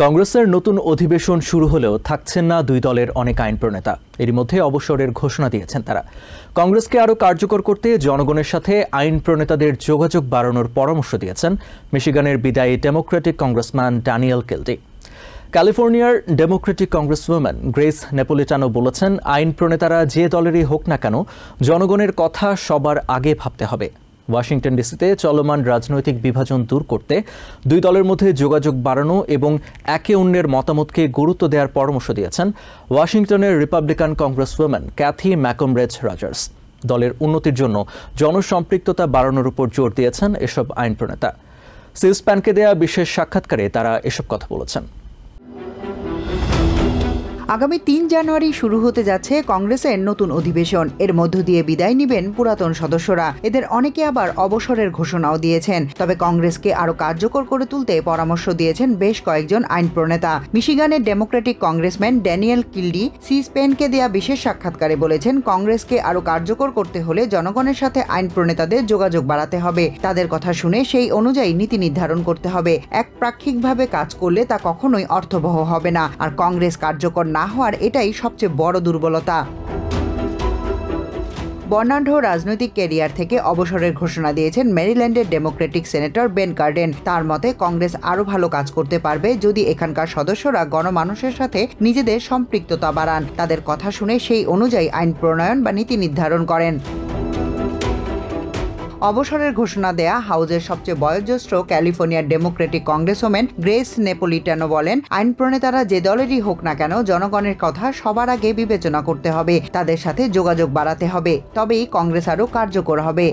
কংগ্রেসের নতুন অধিবেশন শুরু হলেও থাকছেন না দুই দলের অনেক আইন প্রণেতা। এরই মধ্যে অবসরের ঘোষণা দিয়েছেন তারা। কংগ্রেসকে আরও কার্যকর করতে জনগণের সাথে আইন প্রণেতাদের যোগাযোগ বাড়ানোর পরামর্শ দিয়েছেন মিশিগানের বিদায়ী ডেমোক্রেটিক কংগ্রেসম্যান ড্যানিয়েল কিলডি। ক্যালিফোর্নিয়ার ডেমোক্রেটিক কংগ্রেসওম্যান গ্রেস নেপোলিটানো বলেছেন, আইন প্রণেতারা যে দলেরই হোক না কেন, জনগণের কথা সবার আগে ভাবতে হবে। ওয়াশিংটন ডিসিতে চলমান রাজনৈতিক বিভাজন দূর করতে দুই দলের মধ্যে যোগাযোগ বাড়ানো এবং একে অন্যের মতামতকে গুরুত্ব দেওয়ার পরামর্শ দিয়েছেন ওয়াশিংটনের রিপাবলিকান কংগ্রেসওম্যান ক্যাথি ম্যাকমরেজ রজার্স। দলের উন্নতির জন্য জনসম্পৃক্ততা বাড়ানোর উপর জোর দিয়েছেন এসব আইন প্রণেতা। সিস্প্যানকে দেয়া বিশেষ সাক্ষাৎকারে তারা এসব কথা বলেছেন। আগামী ৩ জানুয়ারি শুরু হতে যাচ্ছে কংগ্রেসের নতুন অধিবেশন। এর মধ্য দিয়ে বিদায় নেবেন পুরাতন সদস্যরা। এদের অনেকে আবার অবসরের ঘোষণাও দিয়েছেন। তবে কংগ্রেসকে আরও কার্যকর করে তুলতে পরামর্শ দিয়েছেন বেশ কয়েকজন আইন প্রণেতা। মিশিগানের ডেমোক্রেটিক কংগ্রেসম্যান ড্যানিয়েল কিলডি সিস্পেনকে দেয়া বিশেষ সাক্ষাৎকারে বলেছেন, কংগ্রেসকে আরও কার্যকর করতে হলে জনগণের সাথে আইন প্রণেতাদের যোগাযোগ বাড়াতে হবে। তাদের কথা শুনে সেই অনুযায়ী নীতি নির্ধারণ করতে হবে। একপাক্ষিকভাবে কাজ করলে তা কখনোই অর্থবহ হবে না। আর কংগ্রেস কার্যকর না হওয়ার এটাই সবচেয়ে বড় দুর্বলতা। বর্ণাঢ্য রাজনৈতিক ক্যারিয়ার থেকে অবসরের ঘোষণা দিয়েছেন মেরিল্যান্ডের ডেমোক্রেটিক সেনেটর বেন কার্ডেন। তার মতে, কংগ্রেস আরও ভালো কাজ করতে পারবে যদি এখানকার সদস্যরা গণমানুষের সাথে নিজেদের সম্পৃক্ততা বাড়ান, তাদের কথা শুনে সেই অনুযায়ী আইন প্রণয়ন বা নীতি নির্ধারণ করেন। অবসরের ঘোষণা দেয়া হাউজের সবচেয়ে বয়োজ্যেষ্ঠ ক্যালিফোর্নিয়ার ডেমোক্রেটিক কংগ্রেসওম্যান গ্রেস নেপোলিটানো বলেন, আইন প্রণেতারা যে দলেরই হোক না কেন, জনগণের কথা সবার আগে বিবেচনা করতে হবে। তাদের সাথে যোগাযোগ বাড়াতে হবে, তবেই কংগ্রেস আরও কার্যকর হবে।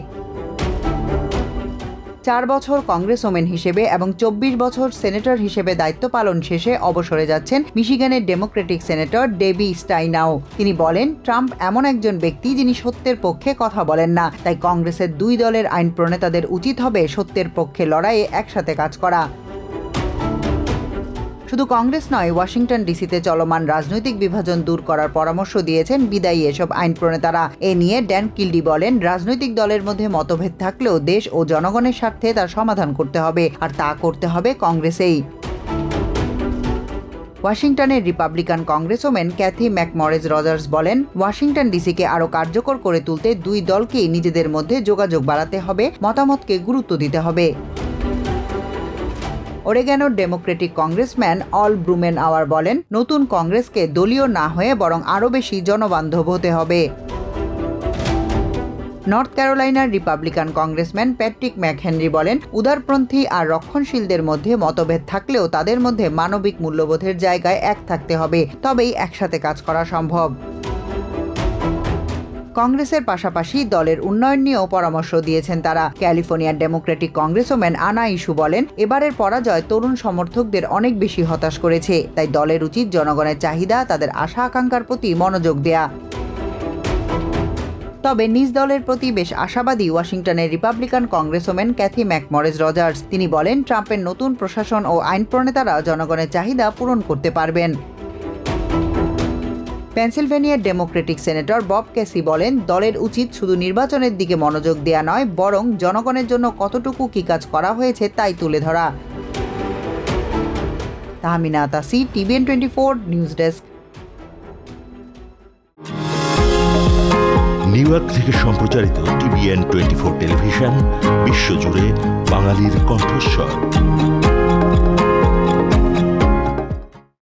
4 বছর কংগ্রেসওম্যান হিসেবে এবং 24 বছর সেনেটর হিসেবে দায়িত্ব পালন শেষে অবসরে যাচ্ছেন মিশিগানের ডেমোক্রেটিক সেনেটর ডেবি স্টাইনাও। তিনি বলেন, ট্রাম্প এমন একজন ব্যক্তি যিনি সত্যের পক্ষে কথা বলেন না। তাই কংগ্রেসের দুই দলের আইন প্রণেতাদের উচিত হবে সত্যের পক্ষে লড়াইয়ে একসাথে কাজ করা। শুধু কংগ্রেস নয়, ওয়াশিংটন ডিসিতে চলমান রাজনৈতিক বিভাজন দূর করার পরামর্শ দিয়েছেন বিদায়ী এসব আইন প্রণেতারা। এ নিয়ে ড্যান কিলডি বলেন, রাজনৈতিক দলের মধ্যে মতভেদ থাকলেও দেশ ও জনগণের স্বার্থে তার সমাধান করতে হবে, আর তা করতে হবে কংগ্রেসেই। ওয়াশিংটনের রিপাবলিকান কংগ্রেসওম্যান ক্যাথি ম্যাকমরেজ রজার্স বলেন, ওয়াশিংটন ডিসিকে আরও কার্যকর করে তুলতে দুই দলকেই নিজেদের মধ্যে যোগাযোগ বাড়াতে হবে, মতামতকে গুরুত্ব দিতে হবে। ওরেগনের ডেমোক্রেটিক কংগ্রেসম্যান অল ব্রুমেন আওয়ার বলেন, নতুন কংগ্রেসকে দলীয় না হয়ে বরং আরও বেশি জনবান্ধব হতে হবে। নর্থ ক্যারোলাইনার রিপাবলিকান কংগ্রেসম্যান প্যাট্রিক ম্যাকহেনরি বলেন, উদারপন্থী আর রক্ষণশীলদের মধ্যে মতভেদ থাকলেও তাদের মধ্যে মানবিক মূল্যবোধের জায়গায় এক থাকতে হবে, তবেই একসাথে কাজ করা সম্ভব। কংগ্রেসের পাশাপাশি দলের উন্নয়ন নিয়েও পরামর্শ দিয়েছেন তারা। ক্যালিফোর্নিয়ার ডেমোক্রেটিক কংগ্রেসওম্যান আনা ইস্যু বলেন, এবারের পরাজয় তরুণ সমর্থকদের অনেক বেশি হতাশ করেছে। তাই দলের উচিত জনগণের চাহিদা, তাদের আশা আকাঙ্ক্ষার প্রতি মনোযোগ দেয়া। তবে নিজ দলের প্রতি বেশ আশাবাদী ওয়াশিংটনের রিপাবলিকান কংগ্রেসওম্যান ক্যাথি ম্যাকমরেজ রজার্স। তিনি বলেন, ট্রাম্পের নতুন প্রশাসন ও আইন প্রণেতারা জনগণের চাহিদা পূরণ করতে পারবেন। পেনসিলভেনিয়ার ডেমোক্রেটিক সেনেটর বব ক্যাসি বলেন, দলের উচিত শুধু নির্বাচনের দিকে মনোযোগ দেয়া নয়, বরং জনগণের জন্য কতটুকু কি কাজ করা হয়েছে তাই তুলে ধরা। Tahmina Tashi, TVN 24 news desk. New York থেকে সম্প্রচারিত TVN 24 টেলিভিশন বিশ্বজুড়ে বাঙালির কণ্ঠস্বর।